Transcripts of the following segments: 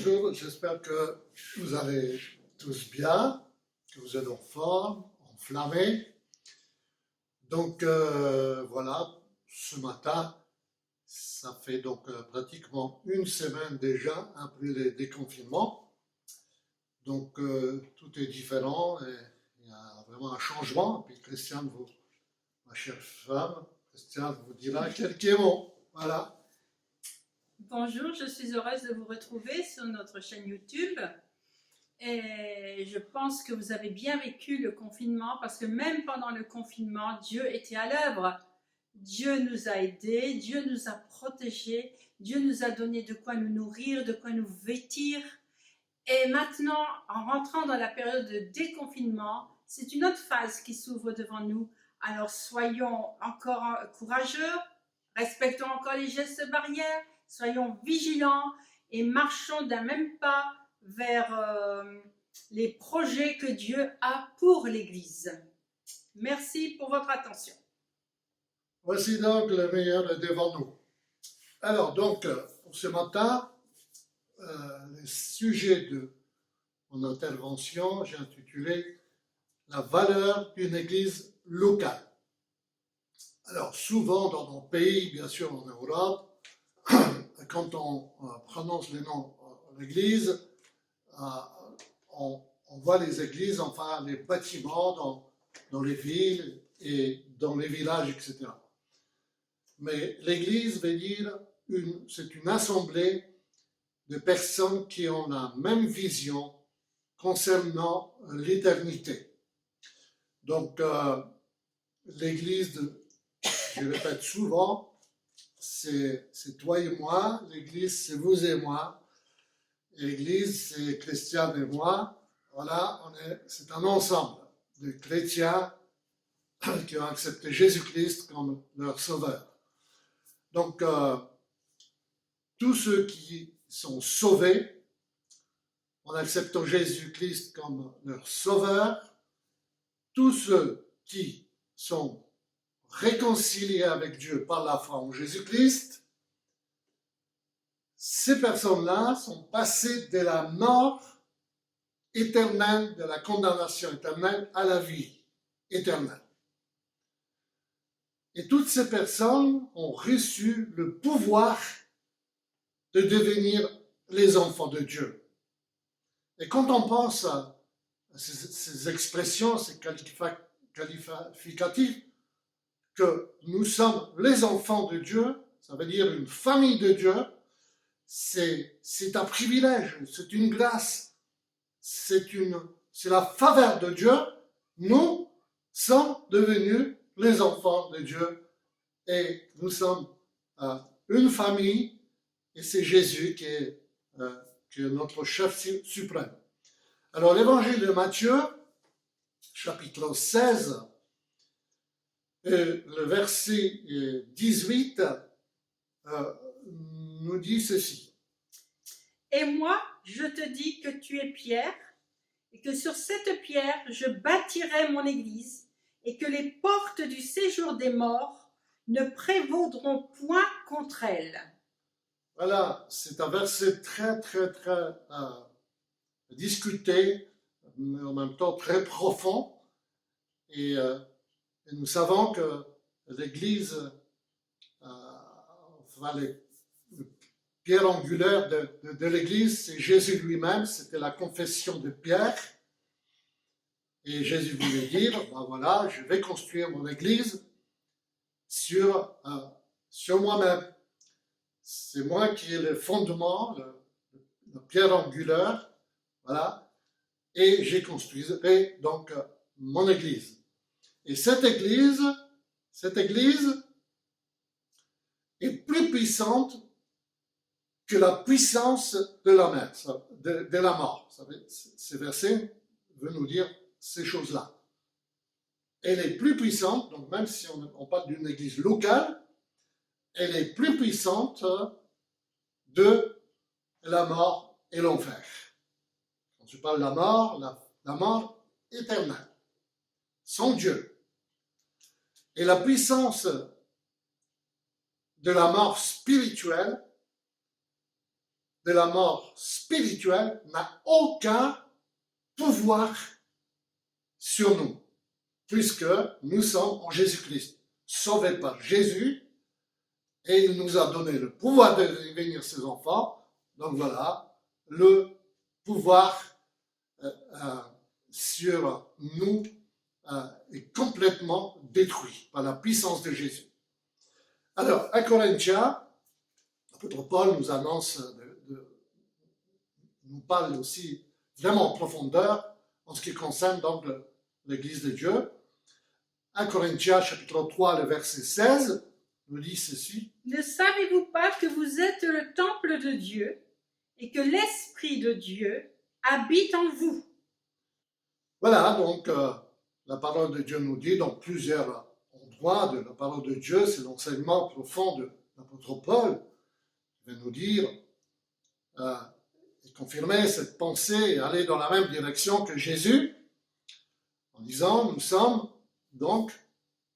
bonjour, j'espère que vous allez tous bien, que vous êtes en forme, enflammés. Donc voilà, ce matin, ça fait donc pratiquement une semaine déjà après le déconfinement. Donc tout est différent et il y a vraiment un changement. Puis Christiane, ma chère femme, Christiane vous dira quelques mots. Voilà. Bonjour, je suis heureuse de vous retrouver sur notre chaîne YouTube. Et je pense que vous avez bien vécu le confinement parce que même pendant le confinement, Dieu était à l'œuvre. Dieu nous a aidés, Dieu nous a protégés, Dieu nous a donné de quoi nous nourrir, de quoi nous vêtir. Et maintenant, en rentrant dans la période de déconfinement, c'est une autre phase qui s'ouvre devant nous. Alors soyons encore courageux, respectons encore les gestes barrières, soyons vigilants et marchons d'un même pas vers les projets que Dieu a pour l'Église. Merci pour votre attention. Voici donc le meilleur est devant nous. Alors donc, pour ce matin, le sujet de mon intervention, j'ai intitulé La valeur d'une église locale. Alors souvent dans nos pays, bien sûr en Europe, quand on prononce le nom l'église, on voit les églises, enfin les bâtiments dans les villes et dans les villages, etc. Mais l'église veut dire, c'est une assemblée de personnes qui ont la même vision concernant l'éternité. Donc, l'église, je répète souvent, c'est toi et moi, l'église c'est vous et moi, l'église c'est Christiane et moi, voilà, c'est un ensemble de chrétiens qui ont accepté Jésus-Christ comme leur sauveur. Donc, tous ceux qui sont sauvés en acceptant Jésus-Christ comme leur sauveur, tous ceux qui sont réconciliés avec Dieu par la foi en Jésus-Christ, ces personnes-là sont passées de la mort éternelle, de la condamnation éternelle, à la vie éternelle. Et toutes ces personnes ont reçu le pouvoir de devenir les enfants de Dieu. Et quand on pense à ces expressions, ces qualificatifs, que nous sommes les enfants de Dieu, ça veut dire une famille de Dieu, c'est un privilège, c'est une grâce, c'est la faveur de Dieu. Nous sommes devenus les enfants de Dieu et nous sommes une famille et c'est Jésus qui est notre chef suprême. Alors l'évangile de Matthieu, chapitre 16, le verset 18 nous dit ceci. Et moi, je te dis que tu es Pierre, et que sur cette pierre, je bâtirai mon église, et que les portes du séjour des morts ne prévaudront point contre elle. Voilà, c'est un verset très, très, très discuté, mais en même temps très profond. Et nous savons que l'Église, le pierre angulaire de l'Église, c'est Jésus lui-même, c'était la confession de Pierre. Et Jésus voulait dire, ben voilà, je vais construire mon Église sur moi-même. C'est moi qui ai le fondement, la pierre angulaire, voilà, et j'ai construirai donc mon Église. Et cette Église est plus puissante que la puissance de la mort. Ces versets veulent nous dire ces choses-là. Elle est plus puissante, donc même si on parle d'une Église locale, elle est plus puissante de la mort et l'enfer. Quand je parle de la mort éternelle, sans Dieu. Et la puissance de la mort spirituelle, de la mort spirituelle n'a aucun pouvoir sur nous, puisque nous sommes en Jésus-Christ, sauvés par Jésus, et il nous a donné le pouvoir de devenir ses enfants. Donc voilà, le pouvoir sur nous est complètement détruit par la puissance de Jésus. Alors, à Corinthiens, l'apôtre Paul nous annonce, nous parle aussi vraiment en profondeur en ce qui concerne donc l'Église de Dieu. 1 Corinthiens chapitre 3, le verset 16, nous dit ceci. Ne savez-vous pas que vous êtes le temple de Dieu et que l'Esprit de Dieu habite en vous? Voilà, donc la parole de Dieu nous dit dans plusieurs endroits de la parole de Dieu, c'est l'enseignement profond de l'apôtre Paul, qui va nous dire et confirmer cette pensée et aller dans la même direction que Jésus, en disant nous sommes donc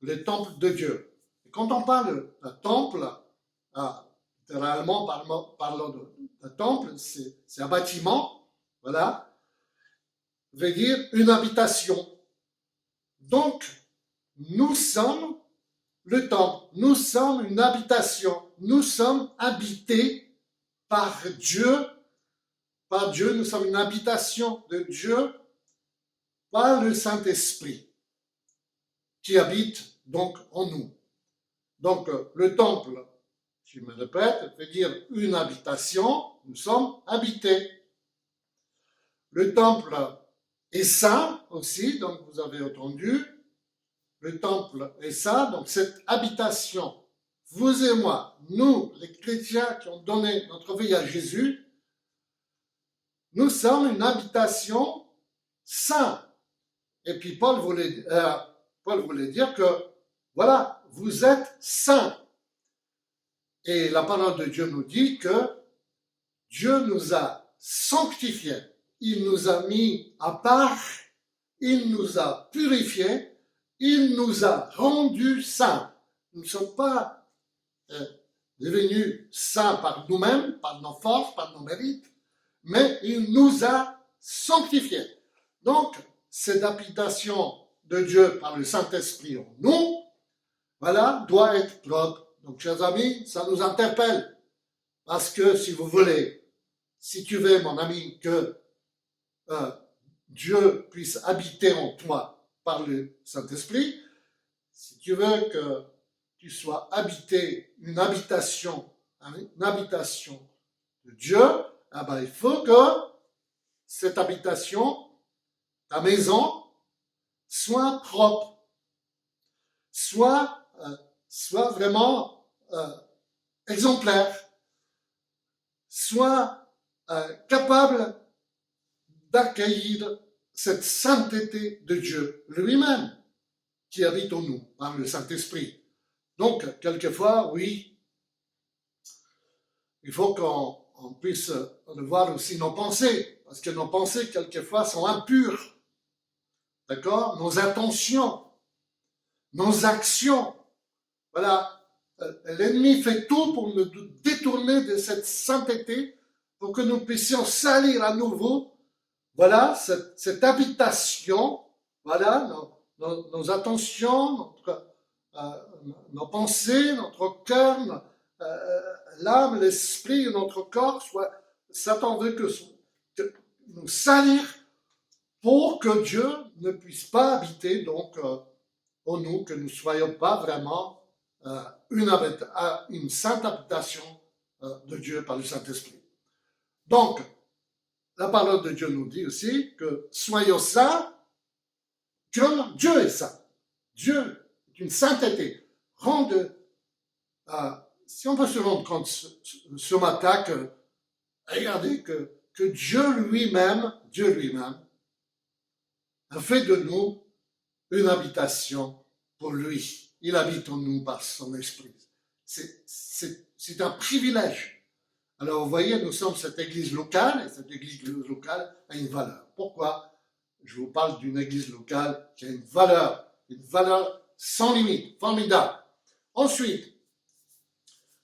le temple de Dieu. Et quand on parle d'un temple, littéralement parlant d'un temple, c'est un bâtiment, voilà, veut dire une habitation. Donc, nous sommes le temple, nous sommes une habitation, nous sommes habités par Dieu. Par Dieu, nous sommes une habitation de Dieu par le Saint-Esprit qui habite donc en nous. Donc, le temple, je me répète, veut dire une habitation, nous sommes habités. Le temple est saint aussi, donc vous avez entendu, le temple est saint, donc cette habitation, vous et moi, nous, les chrétiens qui ont donné notre vie à Jésus, nous sommes une habitation sainte. Et puis Paul voulait dire que, voilà, vous êtes saints. Et la parole de Dieu nous dit que Dieu nous a sanctifiés. Il nous a mis à part, il nous a purifiés, il nous a rendus saints. Nous ne sommes pas devenus saints par nous-mêmes, par nos forces, par nos mérites, mais il nous a sanctifiés. Donc, cette habitation de Dieu par le Saint-Esprit en nous, voilà, doit être propre. Donc, chers amis, ça nous interpelle. Parce que, si vous voulez, si tu veux, mon ami, que Dieu puisse habiter en toi par le Saint-Esprit, si tu veux que tu sois habité, une habitation de Dieu, eh ben, il faut que cette habitation, ta maison, soit propre, soit vraiment exemplaire, soit capable d'accueillir cette sainteté de Dieu lui-même qui habite en nous par le Saint-Esprit. Donc, quelquefois, oui, il faut qu'on puisse revoir aussi nos pensées, parce que nos pensées, quelquefois, sont impures. D'accord? Nos intentions, nos actions. Voilà. L'ennemi fait tout pour nous détourner de cette sainteté, pour que nous puissions salir à nouveau, voilà, cette habitation, voilà, nos attentions, nos pensées, notre cœur, l'âme, l'esprit, notre corps, Satan veut que nous salir pour que Dieu ne puisse pas habiter donc en nous, que nous ne soyons pas vraiment une sainte habitation de Dieu par le Saint-Esprit. Donc, la parole de Dieu nous dit aussi que soyons saints comme Dieu est saint. Dieu est une sainteté. Si on peut se rendre compte ce matin que, regardez, que Dieu lui-même a fait de nous une habitation pour lui. Il habite en nous par son esprit. C'est un privilège. Alors, vous voyez, nous sommes cette église locale, et cette église locale a une valeur. Pourquoi? Je vous parle d'une église locale qui a une valeur sans limite, formidable. Ensuite,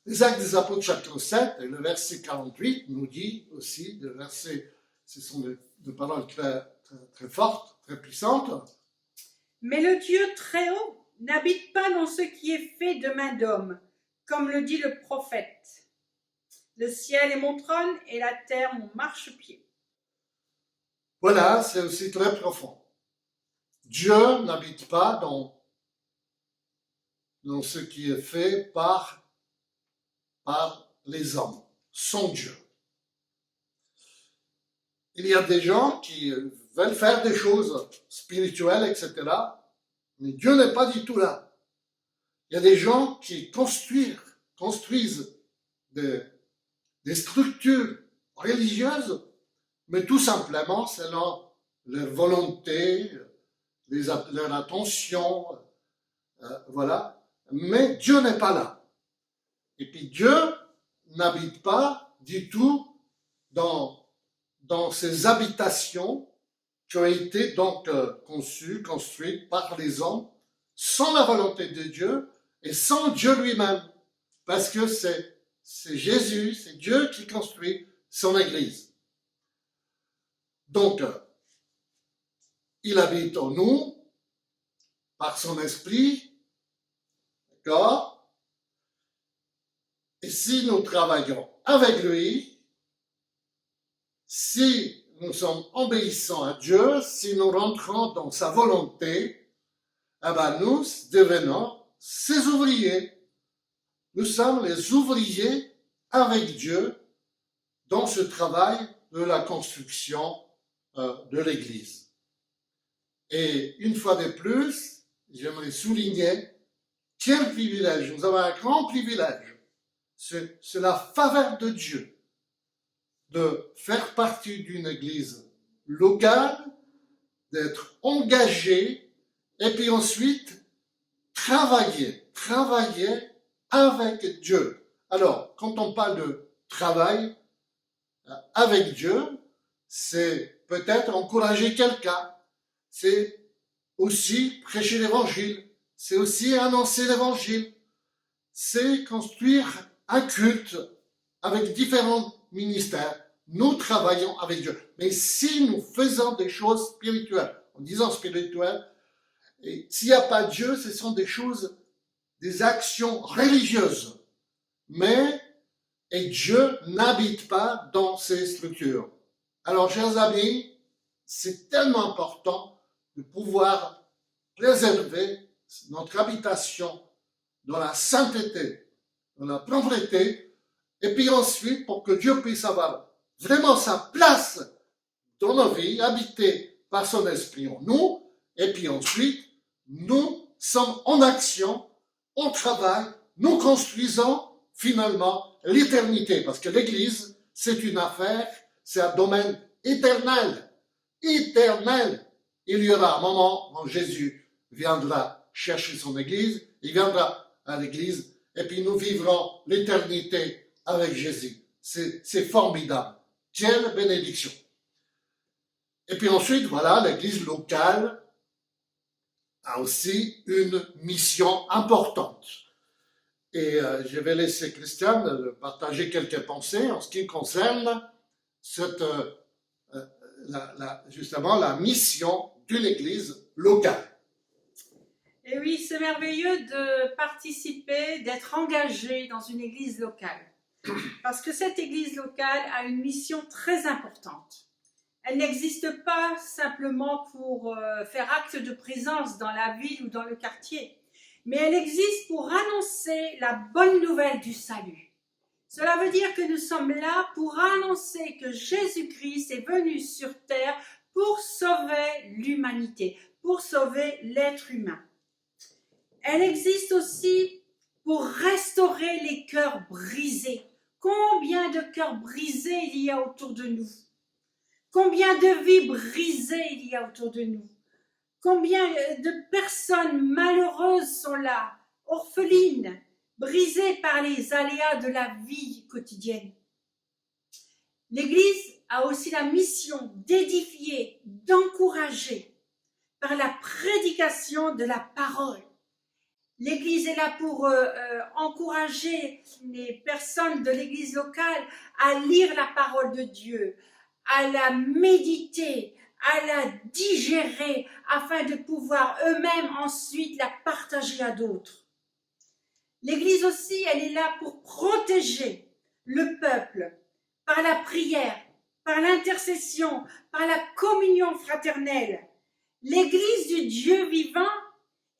Les Actes des Apôtres, chapitre 7, et le verset 48 nous dit aussi, ce sont des paroles très fortes, très puissantes. Mais le Dieu très haut n'habite pas dans ce qui est fait de main d'homme, comme le dit le prophète. Le ciel est mon trône et la terre mon marchepied. Voilà, c'est aussi très profond. Dieu n'habite pas dans ce qui est fait par les hommes, son Dieu. Il y a des gens qui veulent faire des choses spirituelles, etc. Mais Dieu n'est pas du tout là. Il y a des gens qui construisent des structures religieuses, mais tout simplement selon leur volonté, leur attention, voilà. Mais Dieu n'est pas là. Et puis Dieu n'habite pas du tout dans ces habitations qui ont été donc conçues, construites par les hommes, sans la volonté de Dieu et sans Dieu lui-même. Parce que c'est Jésus, c'est Dieu qui construit son Église. Donc, il habite en nous par son esprit, d'accord? Et si nous travaillons avec lui, si nous sommes obéissants à Dieu, si nous rentrons dans sa volonté, eh ben nous devenons ses ouvriers. Nous sommes les ouvriers avec Dieu dans ce travail de la construction de l'Église. Et une fois de plus, j'aimerais souligner quel privilège, nous avons un grand privilège, c'est la faveur de Dieu de faire partie d'une église locale, d'être engagé, et puis ensuite travailler avec Dieu. Alors, quand on parle de travail avec Dieu, c'est peut-être encourager quelqu'un, c'est aussi prêcher l'évangile, c'est aussi annoncer l'évangile, c'est construire un culte avec différents ministères. Nous travaillons avec Dieu. Mais si nous faisons des choses spirituelles, en disant spirituelles, et s'il n'y a pas Dieu, ce sont des choses, des actions religieuses. Et Dieu n'habite pas dans ces structures. Alors, chers amis, c'est tellement important de pouvoir préserver notre habitation dans la sainteté, dans la propreté, et puis ensuite, pour que Dieu puisse avoir vraiment sa place dans nos vies, habitée par son esprit en nous, et puis ensuite, nous sommes en action, on travaille, nous construisons finalement l'éternité, parce que l'Église, c'est une affaire, c'est un domaine éternel, éternel. Il y aura un moment où Jésus viendra chercher son Église, il viendra à l'Église, et puis nous vivrons l'éternité avec Jésus. C'est formidable. Quelle bénédiction. Et puis ensuite, voilà, l'Église locale a aussi une mission importante. Et je vais laisser Christiane partager quelques pensées en ce qui concerne justement la mission d'une Église locale. Et oui, c'est merveilleux de participer, d'être engagé dans une église locale. Parce que cette église locale a une mission très importante. Elle n'existe pas simplement pour faire acte de présence dans la ville ou dans le quartier, mais elle existe pour annoncer la bonne nouvelle du salut. Cela veut dire que nous sommes là pour annoncer que Jésus-Christ est venu sur terre pour sauver l'humanité, pour sauver l'être humain. Elle existe aussi pour restaurer les cœurs brisés. Combien de cœurs brisés il y a autour de nous? Combien de vies brisées il y a autour de nous? Combien de personnes malheureuses sont là, orphelines, brisées par les aléas de la vie quotidienne? L'Église a aussi la mission d'édifier, d'encourager par la prédication de la parole. L'Église est là pour encourager les personnes de l'Église locale à lire la parole de Dieu, à la méditer, à la digérer, afin de pouvoir eux-mêmes ensuite la partager à d'autres. L'Église aussi, elle est là pour protéger le peuple par la prière, par l'intercession, par la communion fraternelle. L'Église du Dieu vivant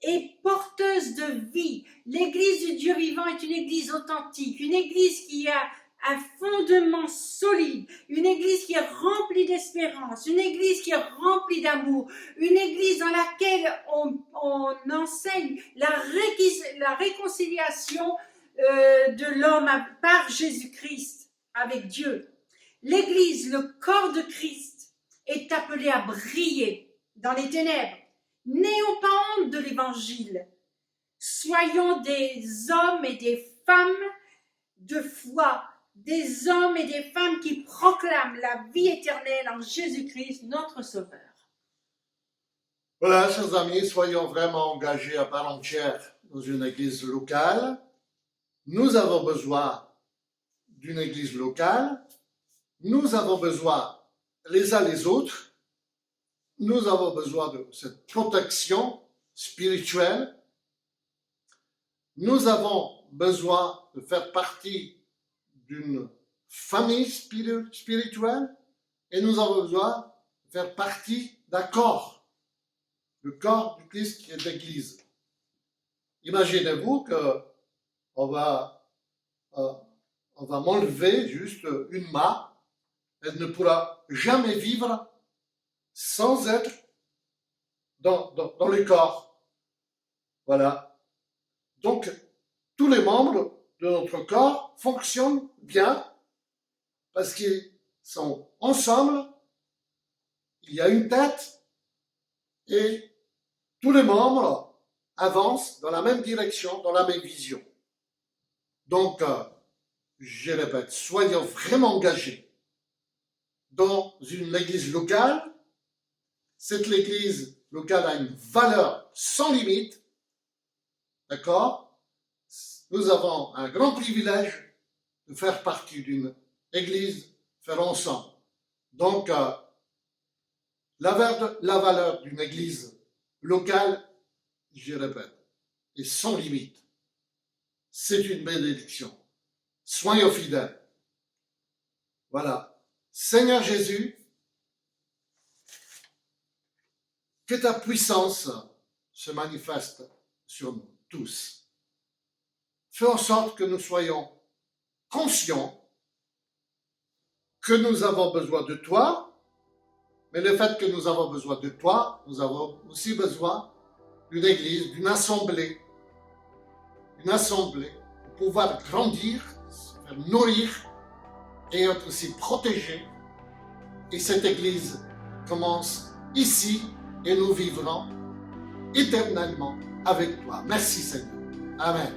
est porteuse de vie. L'Église du Dieu vivant est une Église authentique, une Église qui a un fondement solide, une Église qui est remplie d'espérance, une Église qui est remplie d'amour, une Église dans laquelle on enseigne la réconciliation de l'homme par Jésus-Christ avec Dieu. L'Église, le corps de Christ, est appelé à briller dans les ténèbres. N'ayons pas honte de l'Évangile. Soyons des hommes et des femmes de foi, des hommes et des femmes qui proclament la vie éternelle en Jésus-Christ, notre Sauveur. Voilà, chers amis, soyons vraiment engagés à part entière dans une église locale. Nous avons besoin d'une église locale. Nous avons besoin les uns les autres. Nous avons besoin de cette protection spirituelle. Nous avons besoin de faire partie d'une famille spirituelle et nous avons besoin de faire partie d'un corps, le corps du Christ qui est l'Église. Imaginez-vous qu'on va m'enlever juste une main, elle ne pourra jamais vivre sans être dans le corps. Voilà. Donc, tous les membres de notre corps fonctionnent bien parce qu'ils sont ensemble, il y a une tête et tous les membres avancent dans la même direction, dans la même vision. Donc, je répète, soyons vraiment engagés dans une église locale. Cette église locale a une valeur sans limite, d'accord? Nous avons un grand privilège de faire partie d'une église, faire ensemble. Donc, la valeur d'une église locale, je répète, est sans limite. C'est une bénédiction. Soyons fidèles. Voilà. Seigneur Jésus, que ta puissance se manifeste sur nous tous. Fais en sorte que nous soyons conscients que nous avons besoin de toi, mais le fait que nous avons besoin de toi, nous avons aussi besoin d'une église, d'une assemblée pour pouvoir grandir, se faire nourrir et être aussi protégé. Et cette église commence ici et nous vivrons éternellement avec toi. Merci Seigneur. Amen.